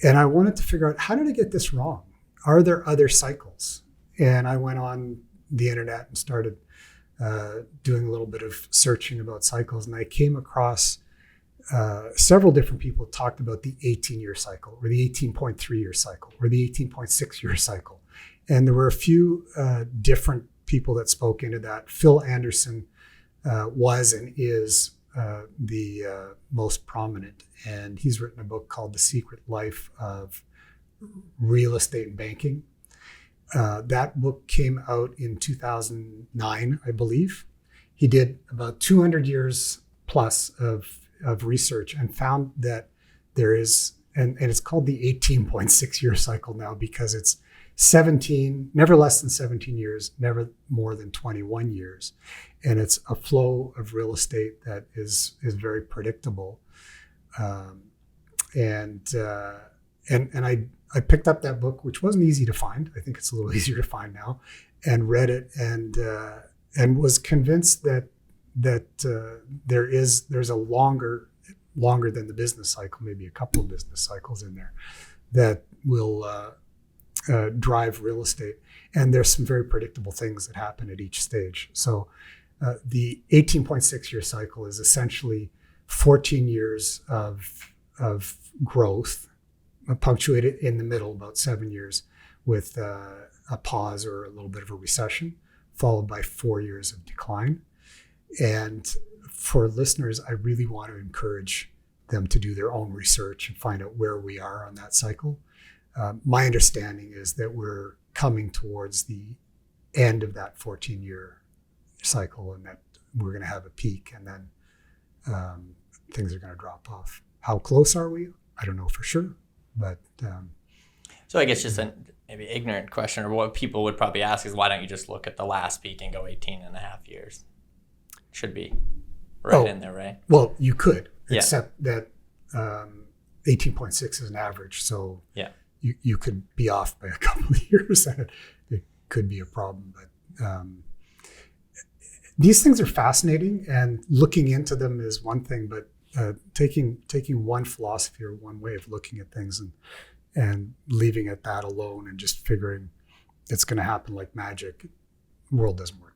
And I wanted to figure out, how did I get this wrong? Are there other cycles? And I went on the internet and started doing a little bit of searching about cycles. And I came across several different people talked about the 18-year cycle, or the 18.3-year cycle, or the 18.6-year cycle. And there were a few different people that spoke into that. Phil Anderson was and is the most prominent. And he's written a book called The Secret Life of Real Estate and Banking. That book came out in 2009, I believe. He did about 200 years plus of research and found that there is, and it's called the 18.6-year cycle now, because it's 17, never less than 17 years, never more than 21 years. And it's a flow of real estate that is very predictable. And I picked up that book, which wasn't easy to find. I think it's a little easier to find now, and read it and was convinced that there's a longer than the business cycle, maybe a couple of business cycles in there, that will drive real estate. And there's some very predictable things that happen at each stage. So the 18.6-year cycle is essentially 14 years of growth, punctuated in the middle, about 7 years, with a pause or a little bit of a recession, followed by 4 years of decline. And for listeners, I really want to encourage them to do their own research and find out where we are on that cycle. My understanding is that we're coming towards the end of that 14-year cycle, and that we're going to have a peak, and then things are going to drop off. How close are we? I don't know for sure, but so I guess just a maybe ignorant question, or what people would probably ask is, why don't you just look at the last peak and go 18 and a half years? Should be right in there, right? Well, you could, except that 18.6 is an average, so you could be off by a couple of years, and it could be a problem. But these things are fascinating, and looking into them is one thing, but taking one philosophy or one way of looking at things and leaving it that alone and just figuring it's going to happen like magic, the world doesn't work